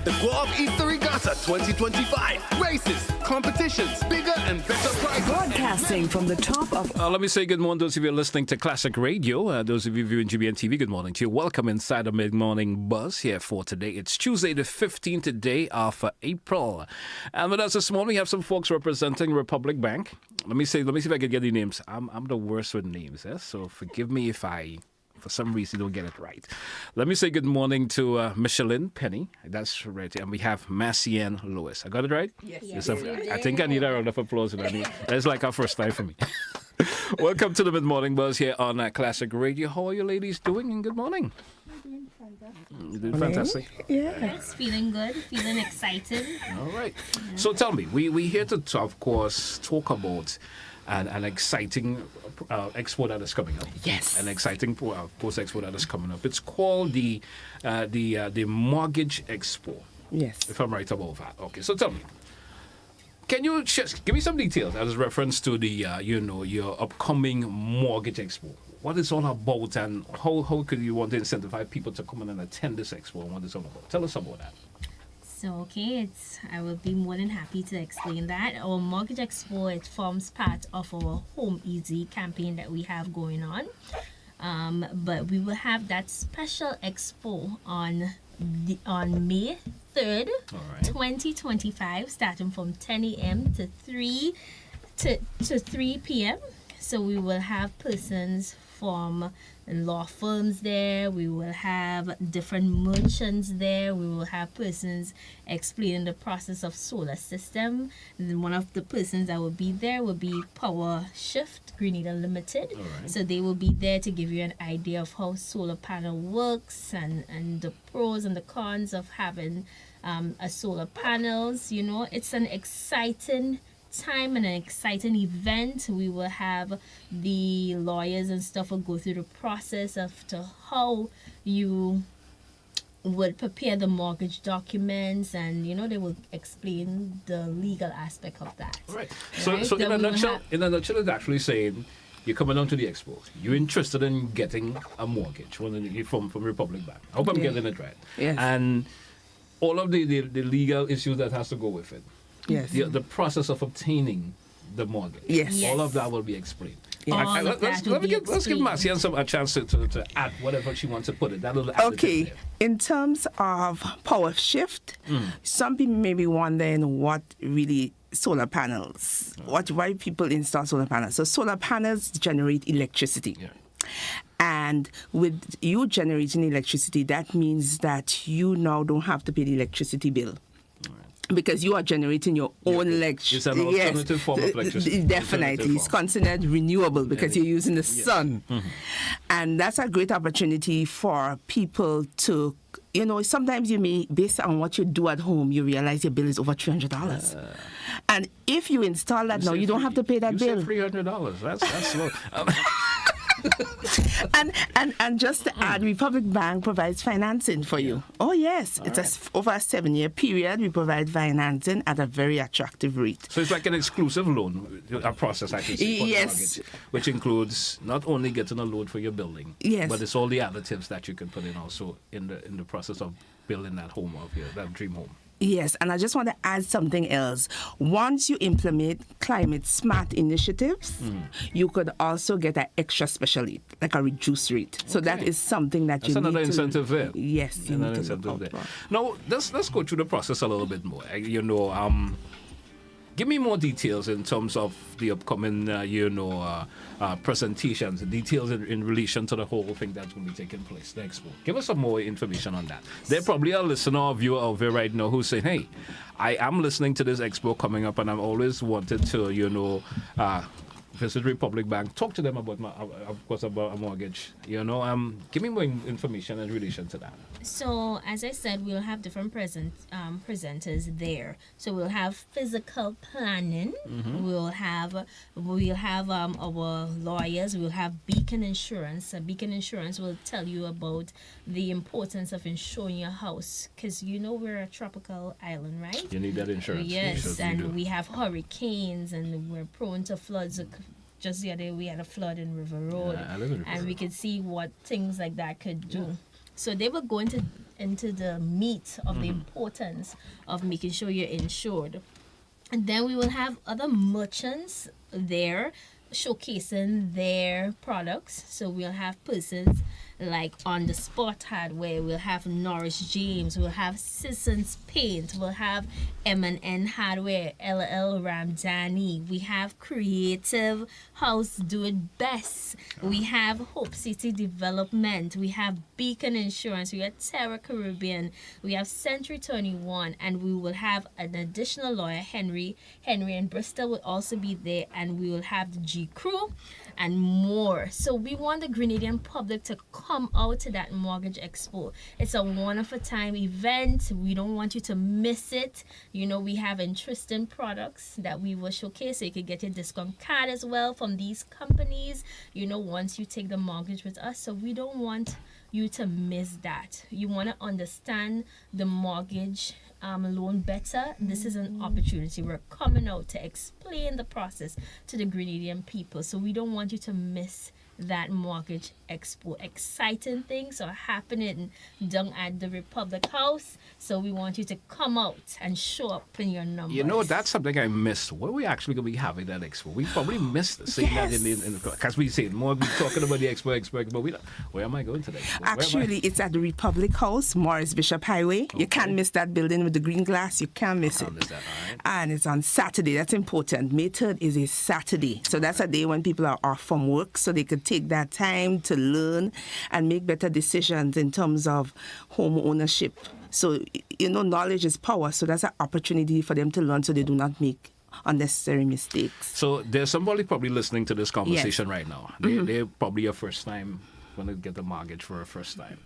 The Guav Easter Regatta 2025. Races, competitions, bigger and better prizes. Broadcasting from the top of... Let me say good morning to those of you listening to Classic Radio. Those of you viewing GBN TV, good morning to you. Welcome inside the mid-morning buzz here for today. It's Tuesday the 15th day of April. And with us this morning, we have some folks representing Republic Bank. Let me see if I can get the names. I'm the worst with names, so forgive me if I... for some reason, don't get it right. Let me say good morning to Micheline Penny. That's right. And we have Marcian Lewis. I got it right? Yes. I think I need a round of applause. That's like our first time for me. Welcome to the Mid-Morning Buzz here on Classic Radio. How are you ladies doing? And good morning. You're doing fantastic. Yes, feeling good, feeling excited. All right. So tell me, we're here to, of course, talk about an exciting expo that is coming up. Yes. An exciting post-expo that is coming up. It's called the Mortgage Expo. Yes. If I'm right about that. Okay, so tell me, can you just give me some details as reference to the, your upcoming Mortgage Expo? What it's all about and how could you want to incentivize people to come in and attend this expo and what it's all about? Tell us about that. So, I will be more than happy to explain that. Our Mortgage Expo, it forms part of our Home Easy campaign that we have going on. But we will have that special expo on May 3rd, 2025, starting from 10 a.m. to 3 p.m. So we will have persons from law firms there, we will have different merchants there, we will have persons explaining the process of solar system. And one of the persons that will be there will be Power Shift Grenada Limited. So they will be there to give you an idea of how solar panel works and the pros and the cons of having a solar panels. It's an exciting time and an exciting event. We will have the lawyers and stuff will go through the process of to how you would prepare the mortgage documents, and they will explain the legal aspect of that. Right. So in a nutshell, it's actually saying you're coming on to the expo. You're interested in getting a mortgage from Republic Bank. I hope I'm getting it right. Yes. And all of the legal issues that has to go with it. Yes. The process of obtaining the mortgage. Yes. All of that will be explained. Yes. Let's give Marcian a chance to add whatever she wants to put it. That'll add Okay. it there. In terms of Power Shift, some people may be wondering what really solar panels, why people install solar panels. So solar panels generate electricity. Yeah. And with you generating electricity, that means that you now don't have to pay the electricity bill. Because you are generating your own electricity. It's an alternative form of electricity. Definitely. It's considered renewable because you're using the sun. And that's a great opportunity for people to, sometimes you may, based on what you do at home, you realize your bill is over $300. And if you install that now, you don't have to pay that bill. $300. That's low. And just to add, Republic Bank provides financing for you. Oh yes, over a 7-year period. We provide financing at a very attractive rate. So it's like an exclusive loan, a process I can say, for the mortgage, which includes not only getting a loan for your building, but it's all the additives that you can put in also in the process of building that home of your that dream home. Yes, and I just want to add something else. Once you implement climate smart initiatives, you could also get an extra special rate, like a reduced rate. So that is something that That's you another need to... incentive there. Yes, you need to look out for. Now, let's go through the process a little bit more. Give me more details in terms of the upcoming, presentations, details in relation to the whole thing that's going to be taking place, the expo. Give us some more information on that. There probably a listener or viewer out there right now who's saying, hey, I am listening to this expo coming up and I've always wanted to, visit Republic Bank, talk to them about, about a mortgage. Give me more information in relation to that. So, as I said, we'll have different presenters there. So we'll have physical planning. We'll have our lawyers. We'll have Beacon Insurance. Beacon Insurance will tell you about the importance of insuring your house, because we're a tropical island, right? You need that insurance. Yes, and we have hurricanes, and we're prone to floods. Just the other day, we had a flood in River Road, I live in River and we could see what things like that could do. So they will go into into the meat of the importance of making sure you're insured. And then we will have other merchants there showcasing their products. So we'll have persons like On the Spot Hardware, we'll have Norris James, we'll have Sissons Paint, we'll have M&N Hardware, LL Ramdani, we have Creative House Do It Best, we have Hope City Development, we have Beacon Insurance, we have Terra Caribbean, we have Century 21, and we will have an additional lawyer, Henry and Bristol will also be there, and we will have the G Crew and more. So we want the Grenadian public to come out to that Mortgage Expo. It's a one-of-a-time event. We don't want you to miss it. You know, we have interesting products that we will showcase, so you can get your discount card as well from these companies, you know, once you take the mortgage with us. So we don't want you to miss that. You want to understand the mortgage loan better. This is an opportunity. We're coming out to explain the process to the Grenadian people, so we don't want you to miss that Mortgage Expo. Exciting things are happening down at the Republic House, so we want you to come out and show up in your numbers. You know, that's something I missed. What are we actually going to be having that expo? We probably missed seeing that in the because we say more we talking about the expo, but we don't. Where am I going today? Actually, it's at the Republic House, Morris Bishop Highway. Okay. You can't miss that building with the green glass. You can't miss it. Miss that, all right. And it's on Saturday. That's important. May 3rd is a Saturday. So that's a day when people are off from work, so they could take that time to learn and make better decisions in terms of home ownership. So, you know, knowledge is power. So that's an opportunity for them to learn so they do not make unnecessary mistakes. So there's somebody probably listening to this conversation right now. They're probably your first time going to get a mortgage for a first time.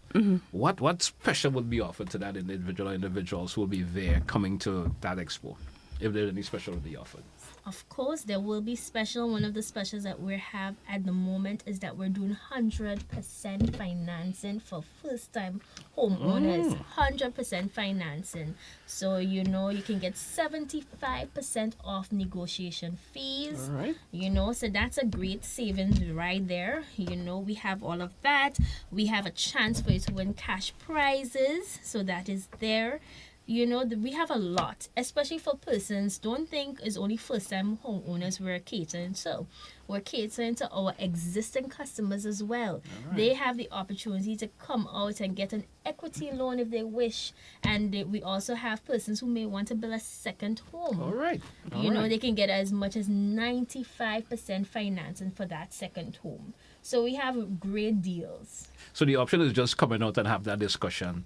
What special would be offered to that individual or individuals who will be there coming to that expo? If there's any special to be offered. Of course, there will be special. One of the specials that we have at the moment is that we're doing 100% financing for first-time homeowners. 100% financing. So, you know, you can get 75% off negotiation fees. All right. You know, so that's a great savings right there. You know, we have all of that. We have a chance for you to win cash prizes. So that is there. You know, we have a lot, especially for persons. Don't think it's only first-time homeowners we're catering to. We're catering to our existing customers as well. Right. They have the opportunity to come out and get an equity loan if they wish. And we also have persons who may want to build a second home. All right. You know, they can get as much as 95% financing for that second home. So we have great deals. So the option is just coming out and have that discussion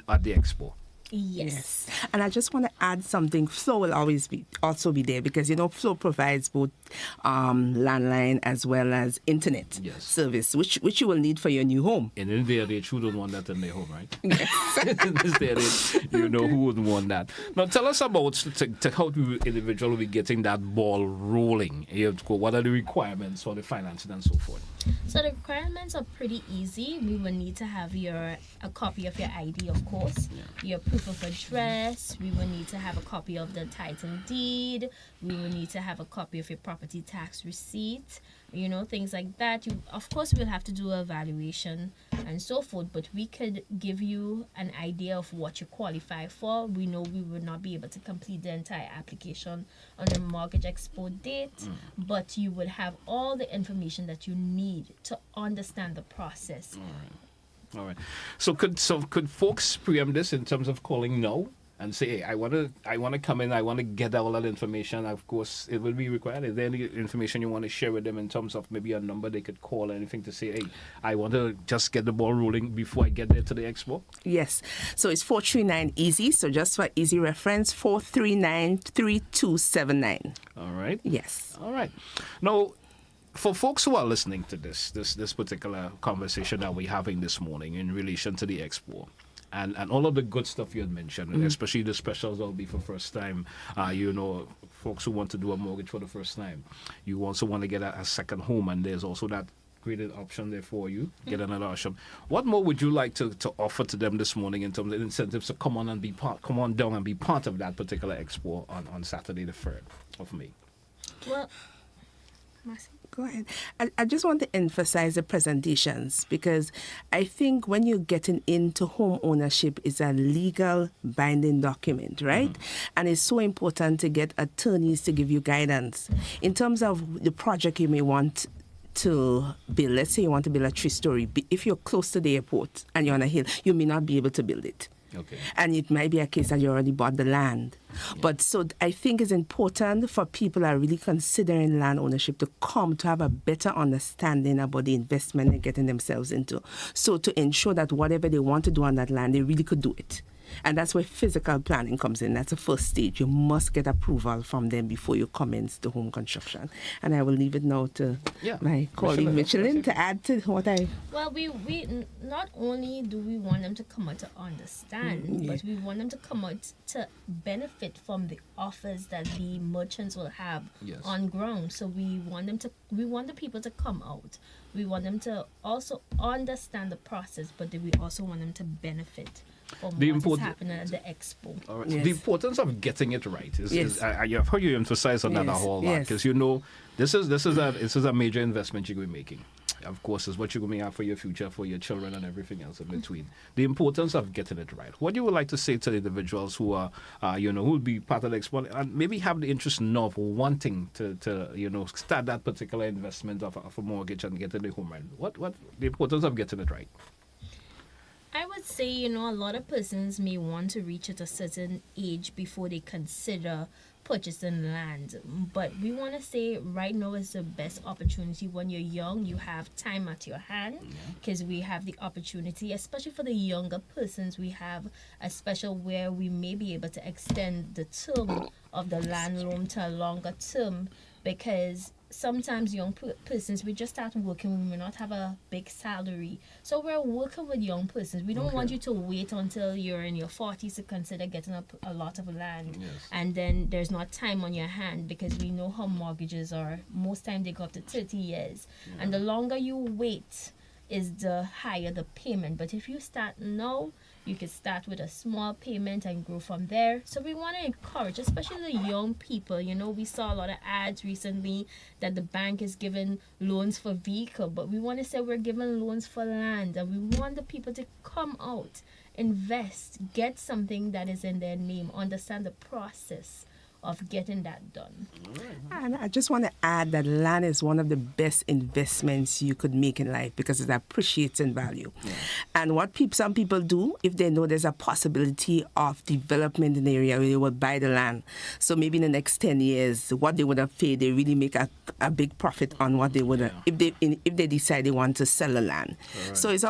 at the expo. Yes. And I just want to add something. Flow will always also be there because, you know, Flow provides both landline as well as internet service, which you will need for your new home. And in there, they who don't want that in their home, right? Yes. In this day and age, you know who wouldn't want that. Now, tell us about how the individual will be getting that ball rolling. What are the requirements for the financing and so forth? So the requirements are pretty easy. We will need to have a copy of your ID, of course, your proof of address. We will need to have a copy of the title deed. We will need to have a copy of your property tax receipt. You know, things like that. Of course, we'll have to do an evaluation and so forth, but we could give you an idea of what you qualify for. We know we will not be able to complete the entire application on the Mortgage Expo date, but you will have all the information that you need to understand the process. All right. So could folks preempt this in terms of calling now and say, hey, I want to come in, I want to get all that information? Of course, it will be required. Is there any information you want to share with them in terms of maybe a number they could call or anything to say, hey, I want to just get the ball rolling before I get there to the expo? Yes. So it's 439-EASY. So just for easy reference, 439-3279. All right. Yes. All right. Now, for folks who are listening to this particular conversation that we're having this morning in relation to the expo, and all of the good stuff you had mentioned, especially the specials that will be for first time, you know, folks who want to do a mortgage for the first time. You also want to get a second home, and there's also that graded option there for you, get another option. What more would you like to offer to them this morning in terms of incentives to come on down and be part of that particular expo on Saturday the 3rd of May? Well, Go ahead. I just want to emphasize the presentations because I think when you're getting into home ownership, it's a legal binding document, right? And it's so important to get attorneys to give you guidance. In terms of the project you may want to build, let's say you want to build a 3-story, if you're close to the airport and you're on a hill, you may not be able to build it. Okay. And it might be a case that you already bought the land. But so I think it's important for people that are really considering land ownership to come to have a better understanding about the investment they're getting themselves into. So to ensure that whatever they want to do on that land, they really could do it. And that's where physical planning comes in. That's the first stage. You must get approval from them before you commence the home construction. And I will leave it now to my colleague Micheline to add to what I... Well, we not only do we want them to come out to understand, but we want them to come out to benefit from the offers that the merchants will have on ground. So we want the people to come out. We want them to also understand the process, but we also want them to benefit from what is happening at the expo. All right. The importance of getting it right is I've heard you emphasize on that a whole lot because this is a major investment you're going to be making. Of course, is what you're going to have for your future, for your children, and everything else in between. The importance of getting it right. What you would like to say to the individuals who are, who will be part of the expo and maybe have the interest now of wanting to start that particular investment of a mortgage and getting the home right. What the importance of getting it right? I would say, a lot of persons may want to reach at a certain age before they consider purchasing land. But we want to say right now is the best opportunity. When you're young, you have time at your hand because we have the opportunity, especially for the younger persons, we have a special where we may be able to extend the term of the land loan to a longer term because sometimes young persons, we just start working, we may not have a big salary. So we're working with young persons. We don't want you to wait until you're in your 40s to consider getting a lot of land. And then there's not time on your hand because we know how mortgages are. Most time they go up to 30 years. And the longer you wait is the higher the payment. But if you start now, you can start with a small payment and grow from there. So we want to encourage, especially the young people. We saw a lot of ads recently that the bank is giving loans for vehicle, but we want to say we're giving loans for land, and we want the people to come out, invest, get something that is in their name, understand the process of getting that done. And I just want to add that land is one of the best investments you could make in life because it appreciates in value. And what some people do, if they know there's a possibility of development in the area, they will buy the land. So maybe in the next 10 years, what they would have paid, they really make a big profit on what they would have, if they decide they want to sell the land. So it's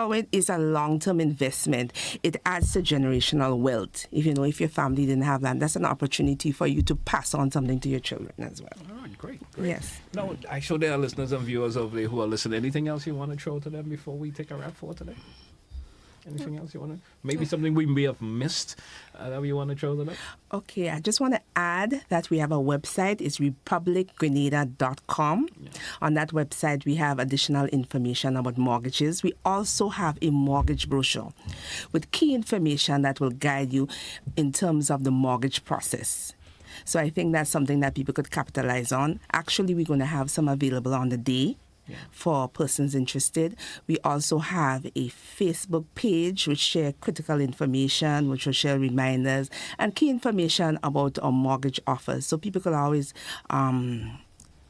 a long-term investment. It adds to generational wealth. If your family didn't have land, that's an opportunity for you to pass on something to your children as well. All right, great. Yes. Now, I'm sure there are listeners and viewers over there who are listening. Anything else you want to throw to them before we take a wrap for today? Anything else you want to? Maybe something we may have missed that we want to throw to them? Okay, I just want to add that we have a website. It's republicgrenada.com. On that website, we have additional information about mortgages. We also have a mortgage brochure with key information that will guide you in terms of the mortgage process. So I think that's something that people could capitalize on. Actually, we're going to have some available on the day for persons interested. We also have a Facebook page which share critical information, which will share reminders and key information about our mortgage offers. So people could always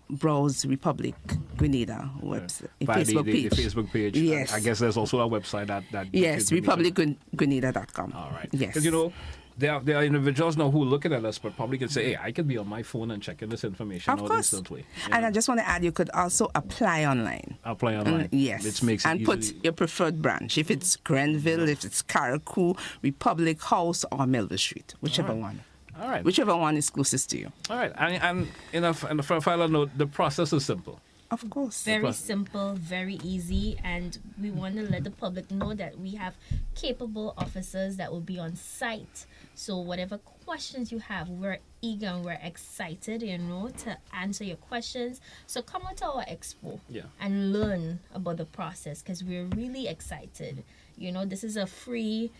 browse Republic Grenada website, Facebook page. The Facebook page. Yes. I guess there's also a website that yes, republicgrenada.com. All right. Yes. Because there are individuals now who are looking at us, but probably could say, hey, I could be on my phone and checking this information out instantly. And I just want to add, you could also apply online. Apply online. Yes. Which makes it and easy. Put your preferred branch. If it's Grenville, if it's Carriacou, Republic House, or Melville Street, whichever one. All right. Whichever one is closest to you. All right. And for a final note, the process is simple. Of course. Very simple, very easy, and we want to let the public know that we have capable officers that will be on site. So whatever questions you have, we're eager and we're excited, to answer your questions. So come out to our expo and learn about the process because we're really excited. This is a free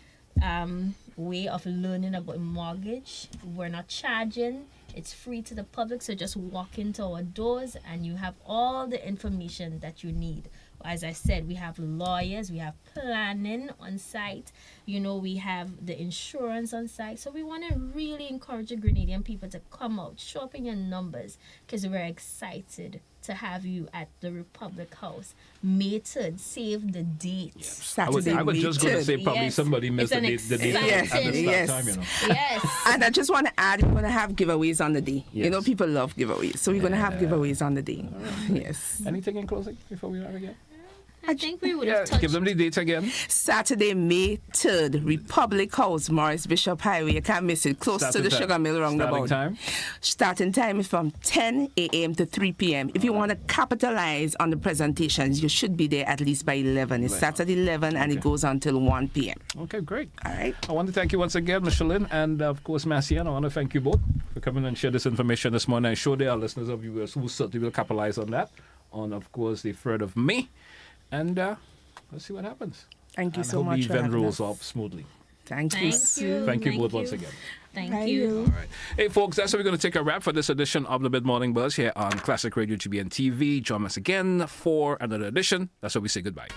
way of learning about mortgage. We're not charging. It's free to the public, so just walk into our doors and you have all the information that you need. As I said, we have lawyers, we have planning on site, we have the insurance on site. So we want to really encourage the Grenadian people to come out, show up in your numbers, because we're excited to have you at the Republic House. May 3rd, save the date. Saturday, I was May just going to 3rd. say probably Yes. somebody missed the It's date an at the start Yes. time, Yes. And I just want to add, we're going to have giveaways on the day. Yes. People love giveaways. So we're going to have giveaways on the day. Yes. Anything in closing before we wrap again? I think we would have touched. Give them the dates again. Saturday, May 3rd, Republic House, Morris Bishop Highway. You can't miss it. Close to Starting the time. Sugar Mill roundabout. Starting time? Starting time is from 10 a.m. to 3 p.m. If you want to capitalize on the presentations, you should be there at least by 11. It starts at 11 and it goes until 1 p.m. Okay, great. All right. I want to thank you once again, Micheline, and of course, Marcian. I want to thank you both for coming and share this information this morning. I'm sure there are listeners of viewers who certainly will capitalize on that, on, of course, the 3rd of May. And let's see what happens. Thank you And so hope much the for event having rolls us. off smoothly. Thank you. Thank Sue. you. Thank you both you. once again. Thank Bye, you. All right. Hey, folks, that's how we're going to take a wrap for this edition of the Mid-Morning Buzz here on Classic Radio GBN TV. Join us again for another edition. That's how we say goodbye.